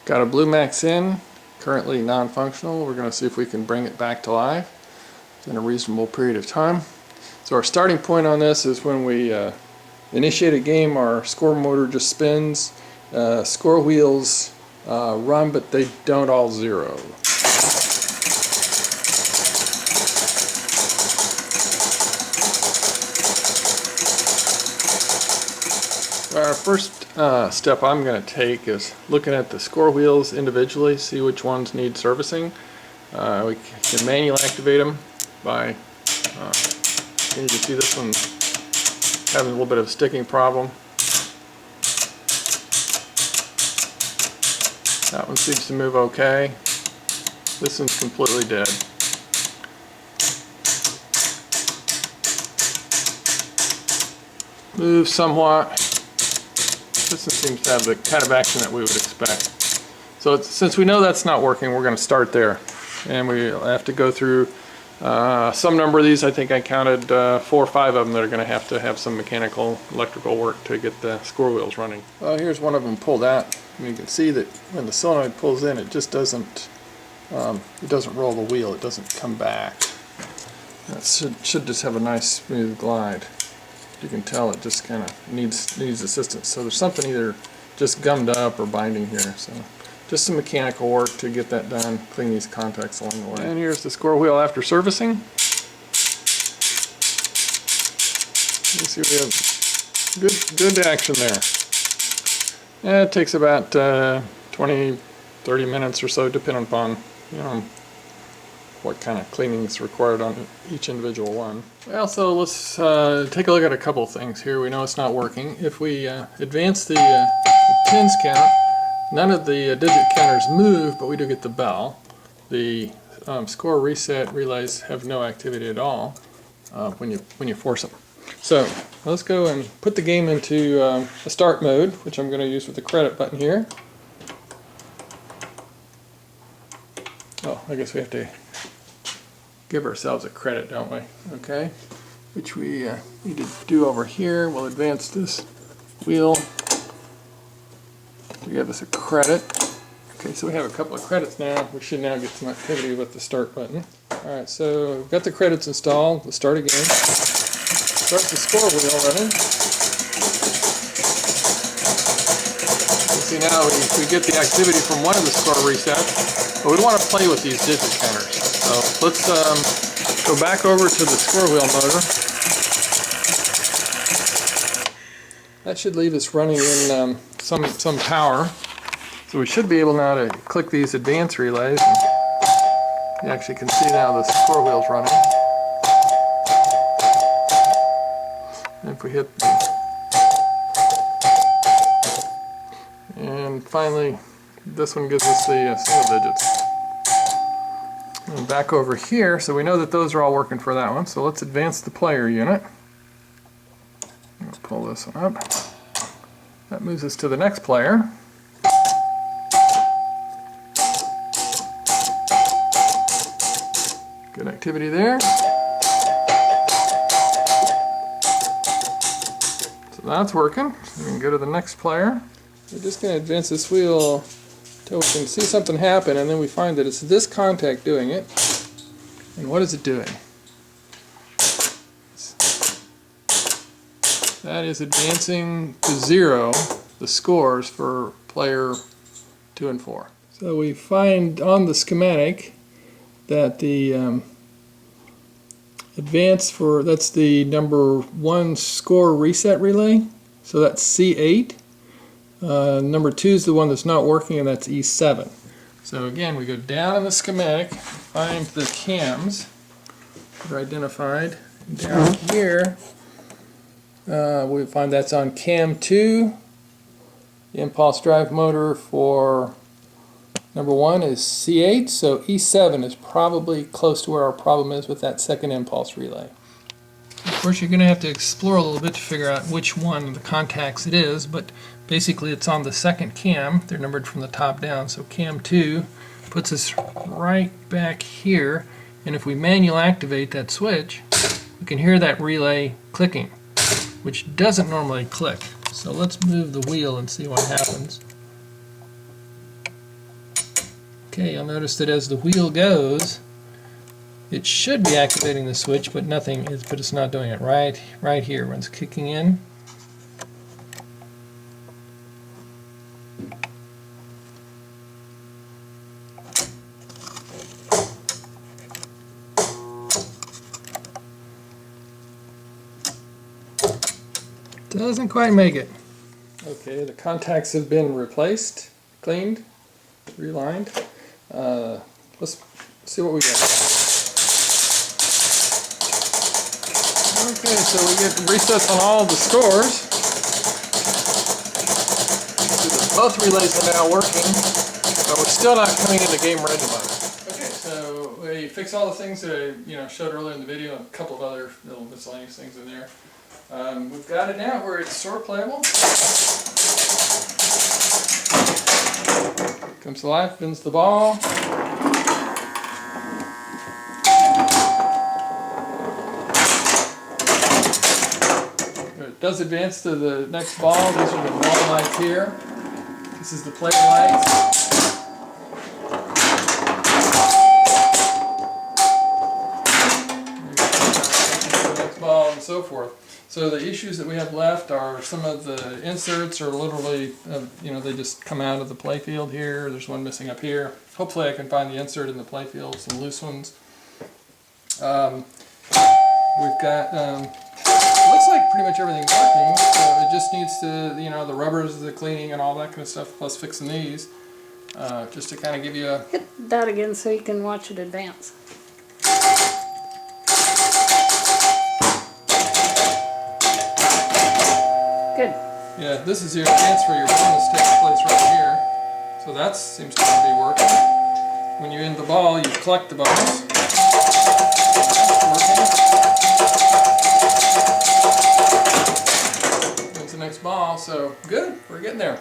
Got a blue Max in, currently non-functional. We're going to see if we can bring it back to life in a reasonable period of time. So our starting point on this is when we initiate a game, our score motor just spins, score wheels run, but they don't all zero. Our first step I'm going to take is looking at the score wheels individually, see which ones need servicing. We can manually activate them by, you can see this one having a little bit of a sticking problem. That one seems to move okay. This one's completely dead. Move somewhat. This one seems to have the kind of action that we would expect. So since we know that's not working, we're going to start there. And we have to go through some number of these. I think I counted 4 or 5 of them that are going to have some mechanical, electrical work to get the score wheels running. Well, here's one of them pulled out. And you can see that when the solenoid pulls in, it just doesn't, it doesn't roll the wheel. It doesn't come back. It should just have a nice smooth glide. You can tell it just kind of needs assistance. So there's something either just gummed up or binding here. So just some mechanical work to get that done, clean these contacts along the way. And here's the score wheel after servicing. You see we have good action there. Yeah, it takes about 20-30 minutes or so, depending upon what kind of cleaning is required on each individual one. Well, so let's take a look at a couple of things here. We know it's not working. If we advance the pins count, none of the digit counters move, but we do get the bell. The score reset relays have no activity at all when you force them. So let's go and put the game into a start mode, which I'm going to use with the credit button here. Oh, I guess we have to give ourselves a credit, don't we? Okay, which we need to do over here. We'll advance this wheel to give us a credit. Okay, so we have a couple of credits now. We should now get some activity with the start button. Alright, so we've got the credits installed. Let's start again. Start the score wheel running. You see now we get the activity from one of the score resets, but we want to play with these digit counters. So let's go back over to the score wheel motor. That should leave us running in some power. So we should be able now to click these advance relays. And you actually can see now the score wheel's running. And if we hit and finally this one gives us the single digits. And back over here, so we know that those are all working for that one. So let's advance the player unit. I'll pull this one up. That moves us to the next player. Good activity there. So that's working. So we can go to the next player. We're just going to advance this wheel until we can see something happen, and then we find that it's this contact doing it. And what is it doing? That is advancing to 0 the scores for player 2 and 4. So we find on the schematic that the advance for, that's the number 1 score reset relay, so that's C8. Number 2 is the one that's not working, and that's E7. So again, we go down in the schematic, find the cams that are identified. Down here, we find that's on cam 2. The impulse drive motor for number 1 is C8, so E7 is probably close to where our problem is with that second impulse relay. Of course, you're going to have to explore a little bit to figure out which one of the contacts it is, but basically it's on the second cam. They're numbered from the top down, so cam 2 puts us right back here, and if we manually activate that switch, we can hear that relay clicking, which doesn't normally click. So let's move the wheel and see what happens. Okay, you'll notice that as the wheel goes, it should be activating the switch, but nothing is. But it's not doing it right here when it's kicking in. Doesn't quite make it. Okay, the contacts have been replaced, cleaned, relined. Let's see what we got. Okay, so we get resets on all the scores. Both relays are now working, but we're still not coming into game ready mode. Okay, so we fixed all the things that I showed earlier in the video, and a couple of other little miscellaneous things in there. We've got it now where it's sort of playable. Comes to life, bends the ball. It does advance to the next ball. These are the ball lights here. This is the player lights. The next ball and so forth. So the issues that we have left are some of the inserts are literally, they just come out of the playfield here. There's one missing up here. Hopefully I can find the insert in the playfield, some loose ones. We've got, looks like pretty much everything's working. So it just needs to, the rubbers, the cleaning and all that kind of stuff, plus fixing these. Just to kind of give you a... Hit that again so you can watch it advance. Good. Yeah, this is your chance for your bonus takes place right here. So that seems to be working. When you end the ball, you collect the bonus. Working. When's the next ball? So good, we're getting there.